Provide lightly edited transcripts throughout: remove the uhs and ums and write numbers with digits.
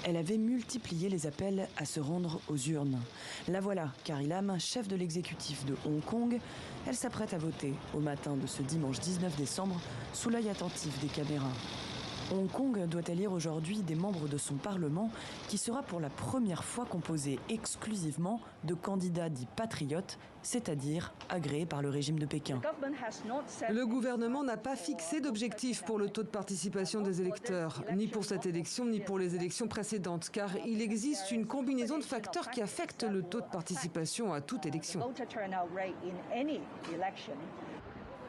Elle avait multiplié les appels à se rendre aux urnes. La voilà, Carrie Lam, chef de l'exécutif de Hong Kong. Elle s'apprête à voter au matin de ce dimanche 19 décembre, sous l'œil attentif des caméras. Hong Kong doit élire aujourd'hui des membres de son Parlement qui sera pour la première fois composé exclusivement de candidats dits patriotes, c'est-à-dire agréés par le régime de Pékin. Le gouvernement n'a pas fixé d'objectif pour le taux de participation des électeurs, ni pour cette élection, ni pour les élections précédentes, car il existe une combinaison de facteurs qui affectent le taux de participation à toute élection.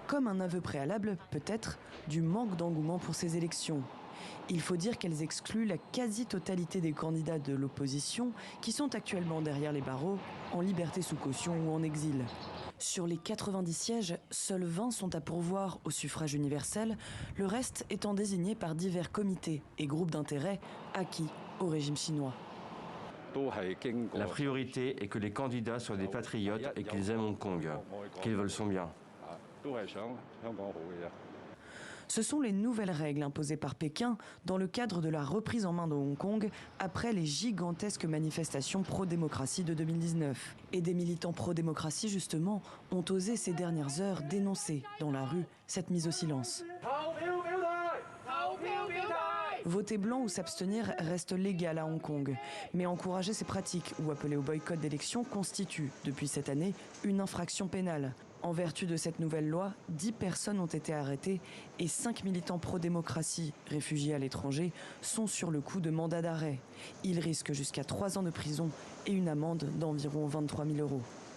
Comme un aveu préalable, peut-être, du manque d'engouement pour ces élections. Il faut dire qu'elles excluent la quasi-totalité des candidats de l'opposition qui sont actuellement derrière les barreaux, en liberté sous caution ou en exil. Sur les 90 sièges, seuls 20 sont à pourvoir au suffrage universel, le reste étant désigné par divers comités et groupes d'intérêt acquis au régime chinois. La priorité est que les candidats soient des patriotes et qu'ils aiment Hong Kong, qu'ils veulent son bien. Ce sont les nouvelles règles imposées par Pékin dans le cadre de la reprise en main de Hong Kong après les gigantesques manifestations pro-démocratie de 2019. Et des militants pro-démocratie, justement, ont osé ces dernières heures dénoncer dans la rue cette mise au silence. Voter blanc ou s'abstenir reste légal à Hong Kong, mais encourager ces pratiques ou appeler au boycott d'élections constitue, depuis cette année, une infraction pénale. En vertu de cette nouvelle loi, 10 personnes ont été arrêtées et 5 militants pro-démocratie réfugiés à l'étranger sont sur le coup de mandat d'arrêt. Ils risquent jusqu'à 3 ans de prison et une amende d'environ 23 000 €.